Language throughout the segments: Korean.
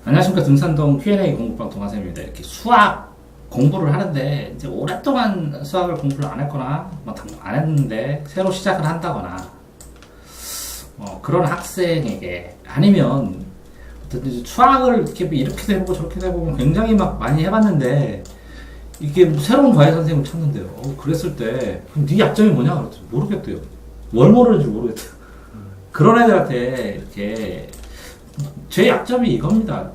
안녕하십니까. 등산동 Q&A 공부방 동아쌤입니다. 이렇게 수학 공부를 하는데 이제 오랫동안 수학을 공부를 안 했거나 안 했는데 새로 시작을 한다거나 그런 학생에게 아니면 수학을 이렇게 해보고 저렇게 해보고 굉장히 막 많이 해봤는데 이게 새로운 과외 선생님을 찾는데요. 그랬을 때 그럼 네 약점이 뭐냐 그랬더니 모르겠대요. 뭘 모르는지 모르겠대요. 그런 애들한테 이렇게 제 약점이 이겁니다.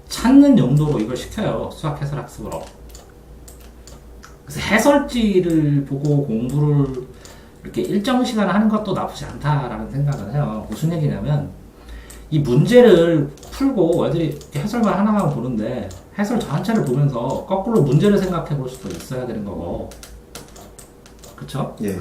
찾는 용도로 이걸 시켜요. 수학 해설 학습으로. 그래서 해설지를 보고 공부를 이렇게 일정 시간 하는 것도 나쁘지 않다라는 생각을 해요. 무슨 얘기냐면 이 문제를 풀고 애들이 이렇게 해설만 하나만 보는데 해설 전체를 보면서 거꾸로 문제를 생각해 볼 수도 있어야 되는 거고, 그쵸? 예.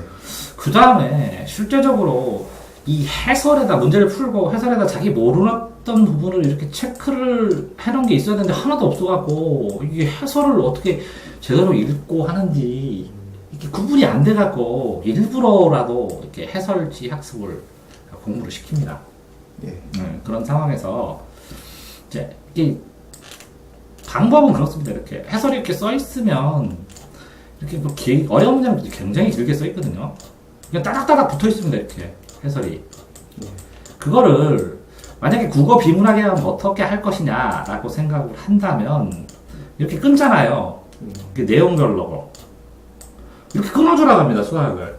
그 다음에 실제적으로 이 해설에다 문제를 풀고 해설에다 자기 모르던 부분을 이렇게 체크를 해놓은 게 있어야 되는데 하나도 없어갖고 이게 해설을 어떻게 제대로 읽고 하는지 이렇게 구분이 안 돼갖고 일부러라도 이렇게 해설지 학습을 공부를 시킵니다. 예. 그런 상황에서 이제 이 방법은 그렇습니다. 이렇게 해설이 이렇게 써 있으면 이렇게 뭐 어려운 문장도 굉장히 길게 써 있거든요. 그냥 따닥따닥 붙어 있습니다. 이렇게 해설이. 그거를 만약에 국어 비문학에 하면 어떻게 할 것이냐라고 생각을 한다면 이렇게 끊잖아요. 이렇게 내용별로 이렇게 끊어주라고 합니다. 수학을.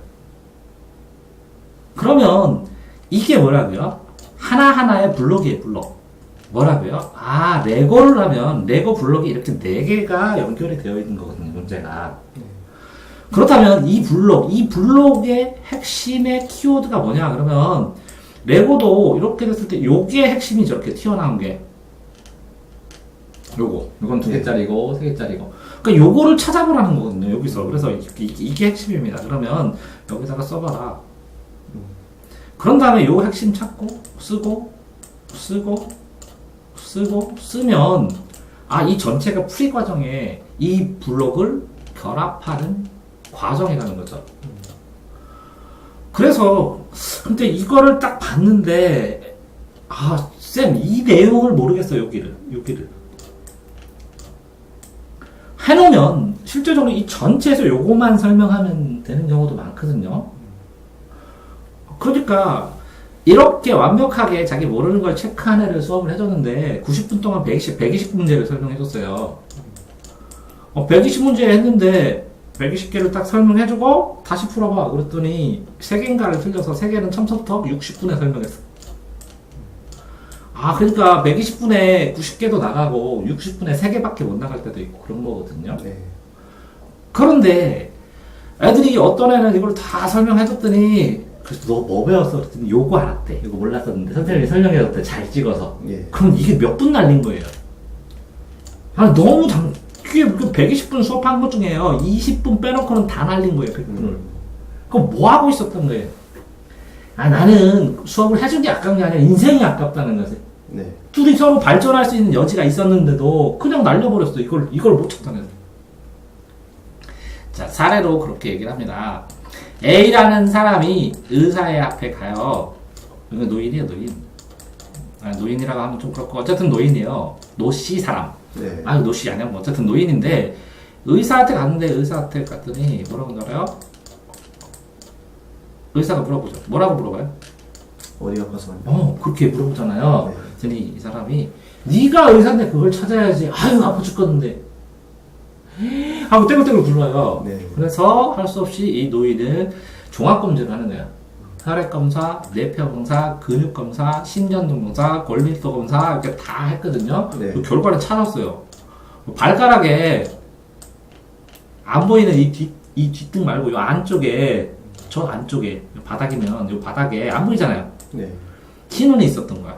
그러면 이게 뭐라고요? 하나하나의 블록이에요. 블록. 뭐라고요? 레고를 하면 레고 블록이 이렇게 4개가 연결이 되어 있는 거거든요. 문제가. 그렇다면 이 블록의 핵심의 키워드가 뭐냐 그러면 레고도 이렇게 됐을 때 요게 핵심이 저렇게 튀어나온 게 요건 2개짜리고 3개짜리고 그러니까 요거를 찾아보라는 거거든요. 여기서. 그래서 이게 핵심입니다. 그러면 여기다가 써봐라. 그런 다음에 요 핵심 찾고 쓰면 이 전체가 풀이 과정에 이 블록을 결합하는 과정이라는 거죠. 그래서 근데 이거를 딱 봤는데 쌤 이 내용을 모르겠어요. 여기를 해놓으면 실제적으로 이 전체에서 요거만 설명하면 되는 경우도 많거든요. 그러니까 이렇게 완벽하게 자기 모르는 걸 체크한 애를 수업을 해줬는데 90분 동안 120문제를 설명해줬어요. 120문제 했는데 120개를 딱 설명해주고 다시 풀어봐 그랬더니 3개인가를 틀려서 3개는 첨서부터 60분에 설명했어. 그러니까 120분에 90개도 나가고 60분에 3개밖에 못 나갈 때도 있고 그런 거거든요. 네. 그런데 애들이 어떤 애는 이걸 다 설명해줬더니 그래서 너 뭐 배웠어? 그랬더니 요거 알았대. 요거 몰랐었는데 선생님이 설명해줬대. 잘 찍어서. 예. 그럼 이게 몇 분 날린 거예요? 너무 이게 120분 수업한 것 중에요. 20분 빼놓고는 다 날린 거예요. 100분을. 그럼 뭐 하고 있었던 거예요? 나는 수업을 해준 게 아까운 게 아니라 인생이 아깝다는 거지. 네. 둘이 서로 발전할 수 있는 여지가 있었는데도 그냥 날려버렸어. 이걸 못 쳤다는 거지. 자, 사례로 그렇게 얘기를 합니다. A라는 사람이 의사의 앞에 가요. 이거 노인이에요, 노인. 노인이라고 하면 좀 그렇고, 어쨌든 노인이에요. 노씨 사람. 네. 노씨 아니야. 뭐 어쨌든 노인인데, 의사한테 갔는데, 의사한테 갔더니, 뭐라고 물어요? 의사가 물어보죠. 뭐라고 물어봐요? 어디 아파서 왔냐? 그렇게 물어보잖아요. 네. 그랬더니 이 사람이, 네가 의사인데 그걸 찾아야지. 아파 죽겠는데. 하고 떼굴떼굴 굴러요. 네. 그래서 할 수 없이 이 노인은 종합검진을 하는 거야. 혈액검사, 뇌표검사, 근육검사, 심전동검사, 골밀도검사 이렇게 다 했거든요. 네. 그 결과는 찾았어요. 발가락에 안 보이는 이 뒷등 말고 이 안쪽에 저 안쪽에 바닥이면 이 바닥에 안 보이잖아요. 네. 티눈이 있었던 거야.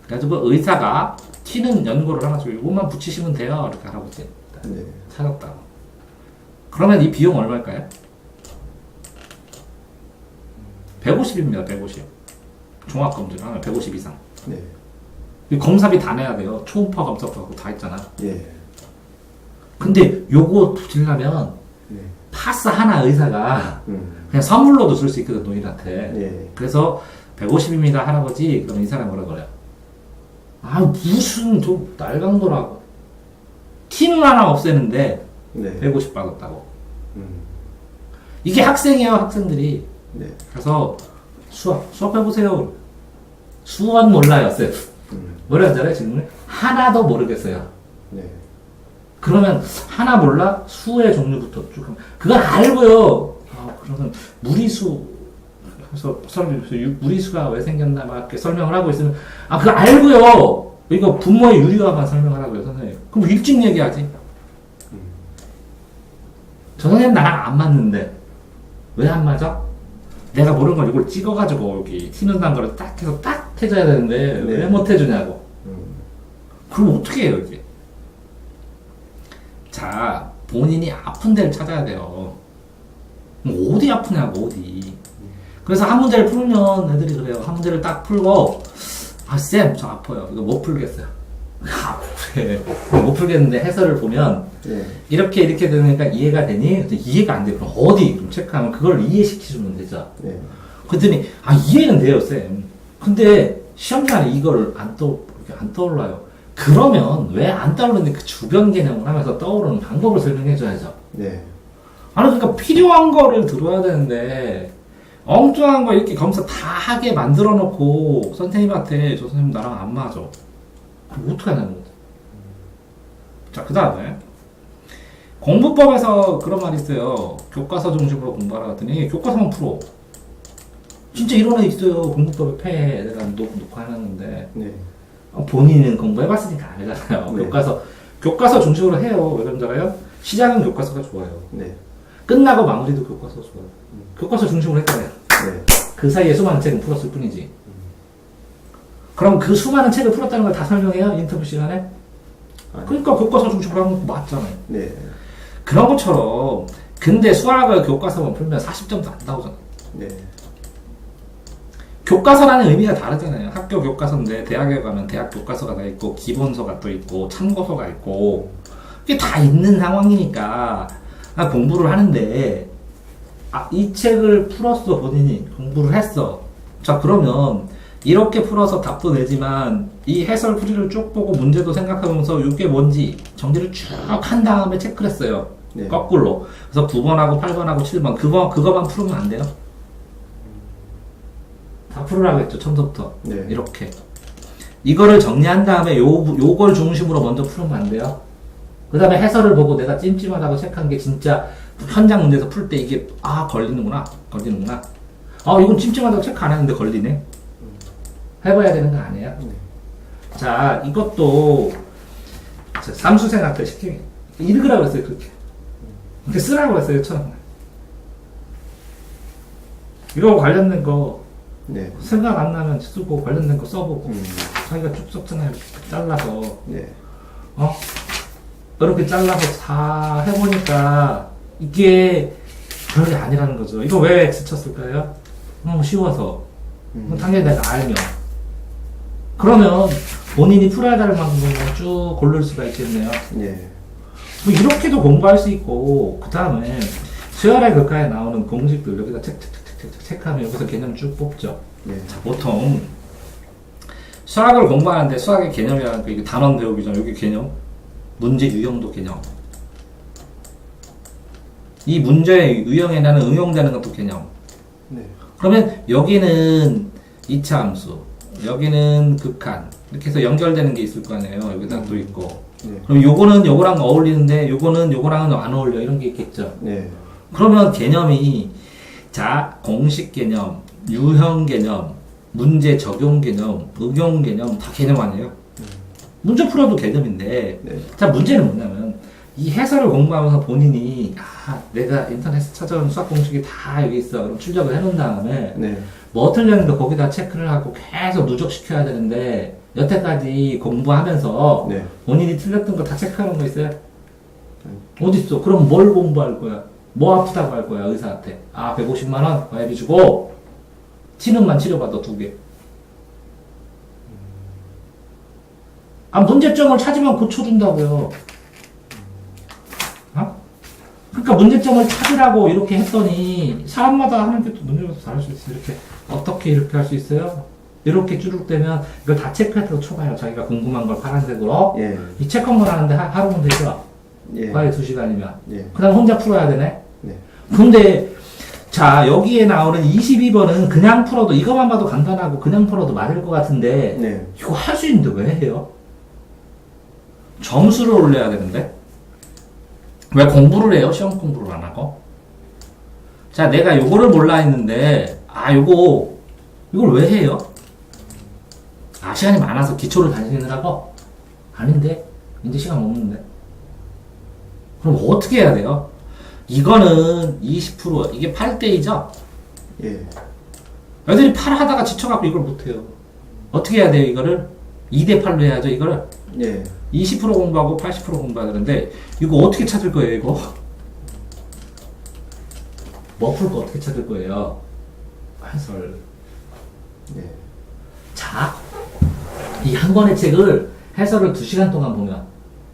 그래가지고 의사가 티는 연고를 하나씩 이것만 붙이시면 돼요. 이렇게 할아버지. 네. 찾았다. 그러면 이 비용 얼마일까요? 150입니다. 150. 종합검진 하면 150 이상. 네. 이 검사비 다 내야 돼요. 초음파 검사하고 다 있잖아. 예. 근데 요거 붙이려면 네. 파스 하나 의사가 그냥 선물로도 줄 수 있거든, 노인한테. 예. 그래서 150입니다, 할아버지. 그럼 이 사람 뭐라 그래요? 아, 무슨 좀 날강도라고. 티는 하나 없애는데 네. 150 받았다고. 음. 이게 학생이에요, 학생들이. 네. 그래서 수업해보세요. 수원 몰라요, 쌤. 뭐라 하잖아요, 질문을? 하나도 모르겠어요. 네. 그러면 하나 몰라? 수의 종류부터 쭉 하면 그건 알고요. 아, 그러면 무리수 그래서 무리수가 왜 생겼나 막 이렇게 설명을 하고 있으면 아, 그거 알고요. 이거 분모의 유리화만 설명하라고요, 선생님. 그럼 일찍 얘기하지. 저 선생님 나랑 안 맞는데 왜 안 맞아? 내가 모르는 걸 이걸 찍어가지고 여기 튀는 난 거를 딱 해서 딱 해줘야 되는데 네. 왜 못 해주냐고. 그럼 어떻게 해요, 이게? 자, 본인이 아픈 데를 찾아야 돼요. 어디 아프냐고, 어디. 그래서 한 문제를 풀면 애들이 그래요. 한 문제를 딱 풀고, 아, 쌤, 저 아파요. 이거 못 풀겠어요. 아, 그래. 못 풀겠는데 해설을 보면, 네. 이렇게 되니까 이해가 되니? 이해가 안 돼. 그럼 어디? 그럼 체크하면 그걸 이해시켜주면 되죠. 네. 그랬더니, 아, 이해는 돼요, 쌤. 근데 시험장에 이걸 안 떠올라요. 그러면 왜 안 떠오르는데 그 주변 개념을 하면서 떠오르는 방법을 설명해줘야죠. 네. 아니, 그러니까 필요한 거를 들어야 되는데, 엉뚱한 거 이렇게 검사 다 하게 만들어 놓고 선생님한테 저 선생님 나랑 안 맞아. 그럼 어떻게 하냐는 거죠. 자, 그 다음에 공부법에서 그런 말이 있어요. 교과서 중심으로 공부하라 했더니 교과서만 풀어. 진짜 이런 애 있어요. 공부법에 패 내가 놓고 해놨는데 네. 본인은 공부해봤으니까 알잖아요. 네. 교과서 중심으로 해요. 왜 그런지 알아요? 시작은 교과서가 좋아요. 네. 끝나고 마무리도 교과서 좋아요. 교과서 중심으로 했잖아요. 네. 그 사이에 수많은 책을 풀었을 뿐이지. 그럼 그 수많은 책을 풀었다는 걸 다 설명해요? 인터뷰 시간에? 그러니까 교과서 중심으로 하는 거 맞잖아요. 네. 그런 것처럼 근데 수학을 교과서만 풀면 40점도 안 나오잖아요. 네. 교과서라는 의미가 다르잖아요. 학교 교과서인데 대학에 가면 대학 교과서가 다 있고 기본서가 또 있고 참고서가 있고 이게 다 있는 상황이니까 공부를 하는데 이 책을 풀었어. 본인이 공부를 했어. 자, 그러면 이렇게 풀어서 답도 내지만 이 해설 풀이를 쭉 보고 문제도 생각하면서 이게 뭔지 정리를 쭉 한 다음에 체크를 했어요. 네. 거꾸로. 그래서 9번하고 8번하고 7번 그거만 풀으면 안 돼요? 다 풀으라고 했죠. 처음부터. 네. 이렇게. 이거를 정리한 다음에 요걸 중심으로 먼저 풀으면 안 돼요? 그 다음에 해설을 보고 내가 찜찜하다고 체크한 게 진짜 현장 문제에서 풀 때 이게 걸리는구나. 이건 찜찜하다고 체크 안 했는데 걸리네. 해봐야 되는 거 아니에요? 네. 자, 이것도 삼수생한테 시키게 읽으라고 했어요. 그렇게 쓰라고 했어요. 처음에. 이거 관련된 거 네. 생각 안 나면 쓰고 관련된 거 써보고 자기가 쭉 썼잖아요. 잘라서 네. 이렇게 잘라서 다 해보니까 이게 별게 아니라는 거죠. 이거 왜 X 쳤을까요? 너무 쉬워서. 당연히 내가 알면. 그러면 본인이 풀어야 될 만큼을 쭉 고를 수가 있겠네요. 네. 뭐 이렇게도 공부할 수 있고, 그 다음에 수열의 교과에 나오는 공식들 여기다 체크하면 여기서 개념 쭉 뽑죠. 네. 자, 보통 수학을 공부하는데 수학의 개념이라는 게 이게 단원 배우기 전 여기 개념, 문제 유형도 개념. 이 문제의 유형에 나는 응용되는 것도 개념. 네. 그러면 여기는 2차 함수, 여기는 극한 이렇게 해서 연결되는 게 있을 거 아니에요. 여기다 또 있고. 네. 그럼 요거는 요거랑 어울리는데 요거는 요거랑은 안 어울려. 이런 게 있겠죠. 네. 그러면 개념이 자, 공식 개념, 유형 개념, 문제 적용 개념, 응용 개념 다 개념 아니에요? 문제 풀어도 개념인데 네. 자, 문제는 뭐냐면 이 해설을 공부하면서 본인이 내가 인터넷에서 찾아온 수학 공식이 다 여기 있어. 그럼 출력을 해놓은 다음에 네. 뭐 틀렸는데 거기다 체크를 하고 계속 누적시켜야 되는데 여태까지 공부하면서 네. 본인이 틀렸던 거 다 체크하는 거 있어요? 어딨어? 그럼 뭘 공부할 거야? 뭐 아프다고 할 거야, 의사한테? 150만 원 과외비 주고 티는만 치료받아 2개. 문제점을 찾으면 고쳐준다고요. 그러니까 문제점을 찾으라고 이렇게 했더니 사람마다 하는 게 또 문제가 다를 수 있어요. 이렇게 어떻게 이렇게 할 수 있어요? 이렇게 쭈룩 되면 이걸 다 체크해서 쳐봐요. 자기가 궁금한 걸 파란색으로. 예. 이 체크만 하는데 하루면 되죠? 예. 과외 2시간이면. 예. 그 다음 혼자 풀어야 되네? 네. 근데, 자, 여기에 나오는 22번은 그냥 풀어도, 이거만 봐도 간단하고 그냥 풀어도 맞을 것 같은데, 네. 이거 할 수 있는데 왜 해요? 점수를 올려야 되는데? 왜 공부를 해요? 시험 공부를 안 하고? 자, 내가 요거를 몰라 했는데, 이걸 왜 해요? 시간이 많아서 기초를 다지느라고? 아닌데? 이제 시간 없는데? 그럼 어떻게 해야 돼요? 이거는 20%, 이게 8대이죠? 예. 애들이 8 하다가 지쳐갖고 이걸 못해요. 어떻게 해야 돼요, 이거를? 2대8로 해야죠, 이거를? 예. 20% 공부하고 80% 공부해야 되는데, 이거 어떻게 찾을 거예요, 이거? 뭐 풀 거 어떻게 찾을 거예요? 해설. 예. 자, 이 한 권의 책을 해설을 2시간 동안 보면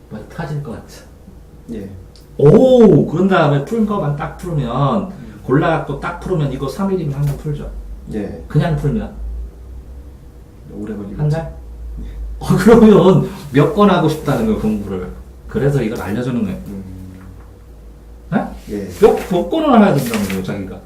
뭐 터질 것 같죠? 예. 오! 그런 다음에 푼 거만 딱 풀면, 골라갖고 딱 풀으면 이거 3일이면 한 번 풀죠. 예. 그냥 풀면 오래 걸리고. 한 달? 그러면 몇 권 하고 싶다는 거예요, 공부를. 그래서 이걸 알려주는 거예요. 네? 예. 몇 권을 해야 된다는 거예요, 자기가.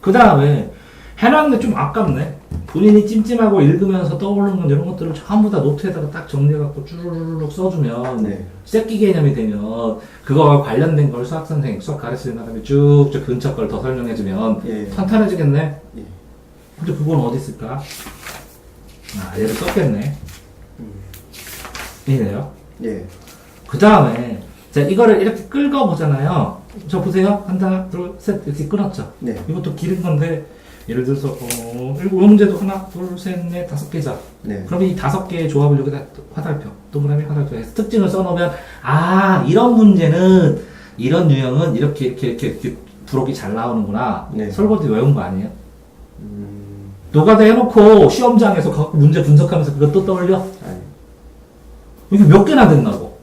그 다음에 해놨는데 좀 아깝네. 본인이 찜찜하고 읽으면서 떠오르는 건 이런 것들을 전부 다 노트에다가 딱 정리해갖고 쭈르륵 써주면 네. 새끼 개념이 되면 그거와 관련된 걸 수학 선생님 수학 가르치는 사람이 쭉쭉 근처 걸 더 설명해주면 예. 탄탄해지겠네. 예. 근데 그건 어디 있을까? 얘를 썼겠네. 이네요. 예. 그 다음에 자 이거를 이렇게 끌어보잖아요. 저 보세요. 하나, 둘, 셋 이렇게 끊었죠. 네. 이것도 기른 건데 예를 들어서 이 문제도 하나, 둘, 셋, 넷, 5개죠. 네. 그럼 이 5개의 조합을 여기다 화살표, 동그라미 화살표 해서 특징을 써놓으면 이런 문제는 이런 유형은 이렇게 부록이 잘 나오는구나. 네. 설거지 외운 거 아니에요? 노가다 해놓고 시험장에서 갖고 문제 분석하면서 그것도 떠올려? 아니. 이게 몇 개나 된다고?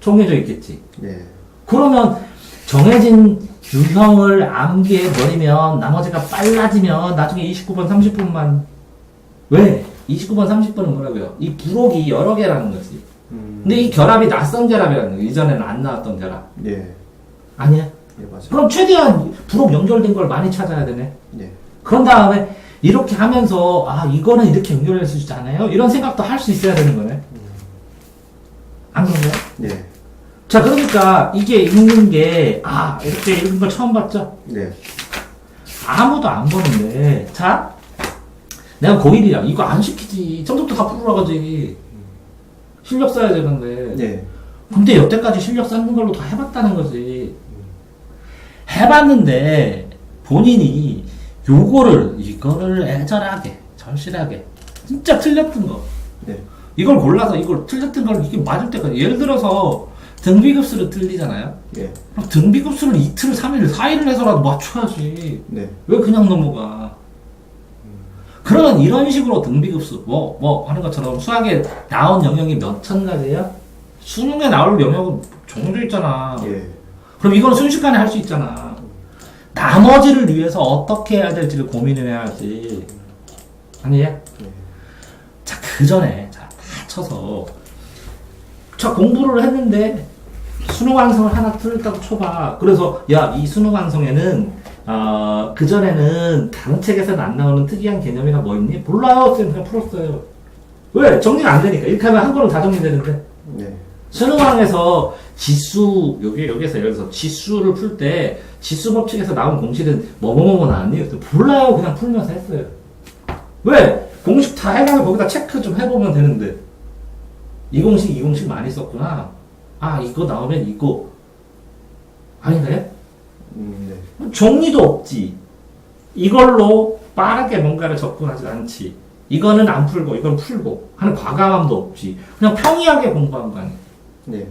정해져 있겠지. 네. 그러면 정해진 유형을 암기해버리면 나머지가 빨라지면 나중에 29번, 30분만 왜? 29번, 30번은 뭐라고요? 이 부록이 여러 개라는 거지. 근데 이 결합이 낯선 결합이라는 거예요. 이전에는 안 나왔던 결합. 예. 아니야? 예, 맞아요. 그럼 최대한 부록 연결된 걸 많이 찾아야 되네. 예. 그런 다음에 이렇게 하면서 이거는 이렇게 연결할 수 있잖아요. 이런 생각도 할 수 있어야 되는 거네. 안 그런가요? 네. 자, 그러니까 이게 읽는 게 이렇게 읽는 걸 처음 봤죠? 네. 아무도 안 보는데 자 내가 고1이야 이거 안 시키지 점점도 다 풀으라 가지 실력 쌓아야 되는데 네. 근데 여태까지 실력 쌓는 걸로 다 해봤다는 거지 해봤는데 본인이 이거를 애절하게 절실하게 진짜 틀렸던 거 네. 이걸 골라서 이걸 틀렸던 걸 이게 맞을 때까지 예를 들어서 등비급수를 틀리잖아요 예. 그럼 등비급수를 이틀, 3일, 4일을 해서라도 맞춰야지 네. 왜 그냥 넘어가? 그러면 이런 식으로 등비급수, 하는 것처럼 수학에 나온 영역이 몇 천 가지예요? 수능에 나올 영역은 정해져 있잖아. 예. 그럼 이건 순식간에 할 수 있잖아. 나머지를 위해서 어떻게 해야 될지를 고민을 해야지. 아니에요? 네. 자, 그 전에, 다 쳐서. 공부를 했는데, 수능 완성을 하나 틀렸다고 쳐봐. 그래서, 이 수능 완성에는, 그전에는 다른 책에서는 안 나오는 특이한 개념이나 뭐 있니? 몰라요. 쌤 그냥 풀었어요. 왜? 정리가 안 되니까. 이렇게 하면 한 권은 다 정리되는데. 네. 수능왕에서 지수, 여기에서 예를 들어서 지수를 풀 때, 지수 법칙에서 나온 공식은 뭐뭐뭐 나왔니? 그래서 몰라요. 그냥 풀면서 했어요. 왜? 공식 다 해가지고 거기다 체크 좀 해보면 되는데. 이 공식 많이 썼구나. 이거 나오면 이거. 아닌가요? 네. 정리도 없지. 이걸로 빠르게 뭔가를 접근하지 않지. 이거는 안 풀고, 이건 풀고. 하는 과감함도 없지. 그냥 평이하게 공부한 거 아니에요. 네.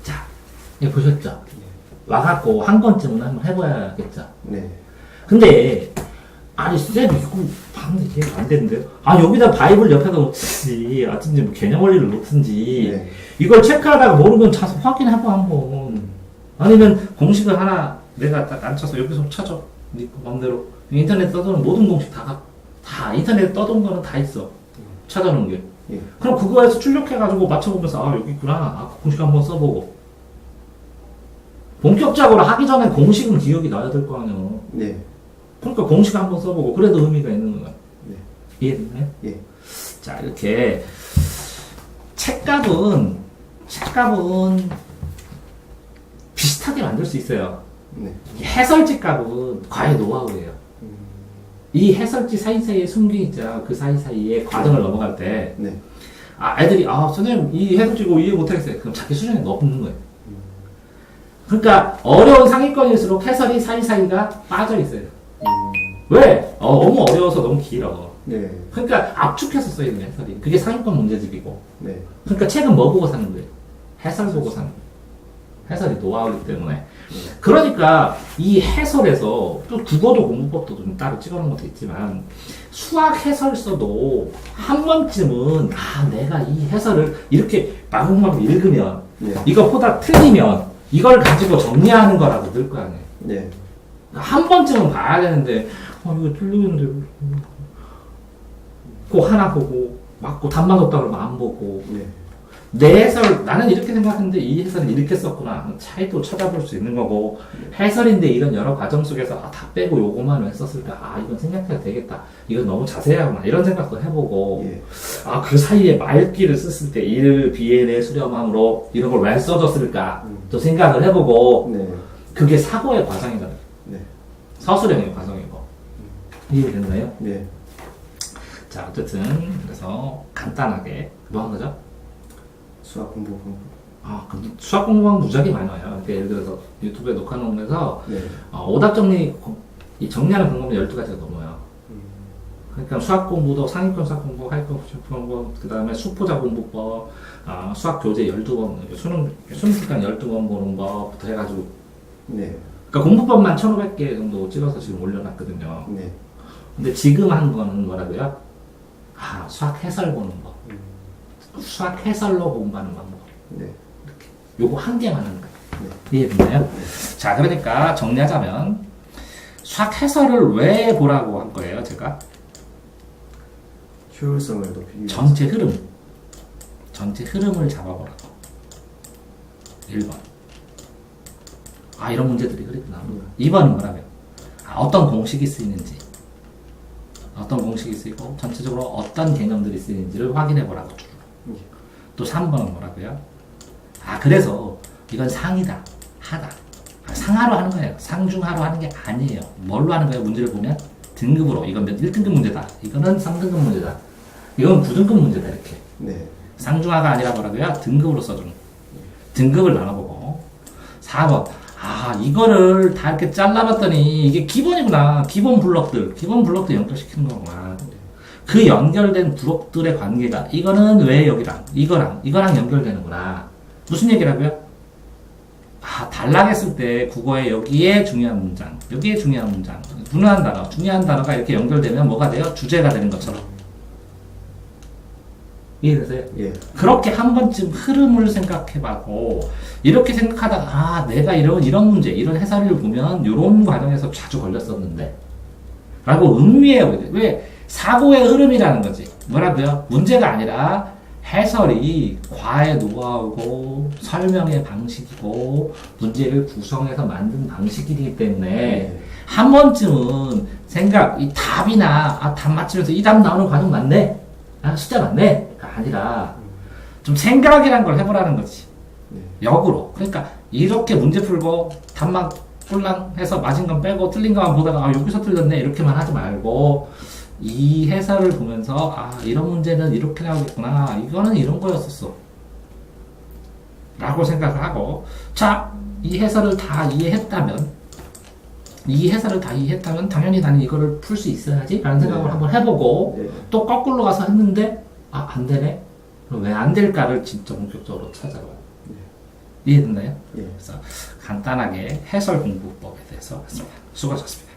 자, 이거 보셨죠? 와갖고 한 권쯤은 한번 해봐야겠죠? 네. 근데, 쌤, 이거 봤는데 이해가 안 되는데요? 여기다 바이블 옆에다 놓든지, 어쩐지 뭐 개념 원리를 놓든지, 네. 이걸 체크하다가 모르면 자서 확인해봐, 한번. 아니면 공식을 하나 내가 딱 앉혀서 여기서 찾아. 네 맘대로. 인터넷 떠도는 모든 공식 다 인터넷에 떠돈 거는 다 있어. 찾아놓은 게. 예. 그럼 그거에서 출력해가지고 맞춰보면서 아 여기 있구나. 아, 그 공식 한번 써보고. 본격적으로 하기 전에 공식은 기억이 나야 될 거 아니야. 네. 그러니까 공식 한번 써보고 그래도 의미가 있는 거야. 네. 이해됐나요? 예. 자 이렇게 책값은 비슷하게 만들 수 있어요. 네. 이 해설지 값은 과외 노하우예요. 이 해설지 사이사이에 숨겨있자 그 사이사이에 과정을 넘어갈 때 네. 애들이 선생님 이 해설지고 이해 못하겠어요. 그럼 자기 수준에 넣는 거예요. 그러니까 어려운 상위권일수록 해설이 사이사이가 빠져 있어요. 왜? 너무 어려워서 너무 길어. 네. 그러니까 압축해서 써야 되는 해설이. 그게 상위권 문제집이고. 네. 그러니까 책은 뭐 보고 사는 거예요? 해설 보고 사는 거예요. 해설이 노하우이기 때문에. 그러니까 이 해설에서 또 국어도 공부법도 좀 따로 찍어놓은 것도 있지만 수학 해설서도 한 번쯤은 내가 이 해설을 이렇게 마구마구 읽으면 네. 이거 보다 틀리면 이걸 가지고 정리하는 거라도 늘 거 아니에요. 네. 한 번쯤은 봐야 되는데 이거 틀리는데 꼭 하나 보고 맞고 답만 없다 그러면 안 보고 네. 내 해설 나는 이렇게 생각했는데 이 해설은 이렇게 썼구나 차이도 찾아볼 수 있는 거고 해설인데 이런 여러 과정 속에서 다 빼고 요거만 왜 썼을까 이건 생각해야 되겠다 이건 너무 자세하구나 이런 생각도 해보고 예. 그 사이에 말귀를 썼을 때 일, 비엔의 수렴함으로 이런 걸 왜 써줬을까 또 생각을 해보고 네. 그게 사고의 과정이거든. 네. 서술형의 과정이고 이해됐나요? 네. 자 어쨌든 그래서 간단하게 뭐 한 거죠? 수학 공부. 근데 수학 공부하면 무지하게 많이 와요. 그러니까 예를 들어서 유튜브에 녹화놓은 거에서 네. 오답 이 정리하는 방법은 12가지가 넘어요. 그러니까 수학 공부도 상위권 수학 공부, 하위권 수학 공부, 그 다음에 수포자 공부법, 수학 교재 12번, 수능 기간 12번 보는 것부터 해가지고. 네. 그러니까 공부법만 1500개 정도 찍어서 지금 올려놨거든요. 네. 근데 지금 한 거는 뭐라고요? 수학 해설 보는 거. 수학 해설로 공부하는 방법. 네. 요거 한 개만 하는 거예요. 네. 이해됐나요? 자, 그러니까 정리하자면 수학 해설을 왜 보라고 한 거예요, 제가? 효율성을 높이기 위해서. 전체 흐름을 잡아보라고. 1번. 이런 문제들이 그랬구나. 2번은 뭐라고요? 어떤 공식이 쓰이는지. 어떤 공식이 쓰이고 전체적으로 어떤 개념들이 쓰이는지를 확인해 보라고. 또 3번은 뭐라고요? 그래서 이건 상이다, 하다. 상하로 하는 거예요. 상중하로 하는 게 아니에요. 뭘로 하는 거예요? 문제를 보면 등급으로. 이건 1등급 문제다. 이거는 3등급 문제다. 이건 9등급 문제다. 이렇게. 네. 상중하가 아니라 뭐라고요? 등급으로 써주는. 등급을 나눠보고. 4번. 이거를 다 이렇게 잘라봤더니 이게 기본이구나. 기본 블럭들 연결시키는 거구나. 그 연결된 블록들의 관계가 이거는 왜 여기랑 이거랑 연결되는구나. 무슨 얘기라고요? 단락했을 때 국어에 여기에 중요한 문장, 여기에 중요한 문장, 중요한 단어가 이렇게 연결되면 뭐가 돼요? 주제가 되는 것처럼. 이해되세요? 예. 그렇게 한 번쯤 흐름을 생각해봐고 이렇게 생각하다가 내가 이런 문제, 이런 해설을 보면 이런 과정에서 자주 걸렸었는데 라고 음미해요. 왜? 사고의 흐름이라는 거지. 뭐라고요? 문제가 아니라 해설이 과의 노하우고 설명의 방식이고 문제를 구성해서 만든 방식이기 때문에 한 번쯤은 이 답이나 답 맞추면서 이 답 나오는 과정 맞네? 숫자 맞네? 가 아니라 좀 생각이란 걸 해보라는 거지. 역으로. 그러니까 이렇게 문제 풀고 답만 꼴랑 해서 맞은 건 빼고 틀린 것만 보다가 여기서 틀렸네 이렇게만 하지 말고 이 해설을 보면서 이런 문제는 이렇게 나오겠구나 이거는 이런 거였었어 라고 생각을 하고 이 해설을 다 이해했다면 당연히 나는 이거를 풀 수 있어야지 라는 생각을 한번 해보고 또 거꾸로 가서 했는데 안 되네? 왜 안 될까를 진짜 본격적으로 찾아봐요. 이해됐나요? 그래서 간단하게 해설 공부법에 대해서 했습니다. 수고하셨습니다.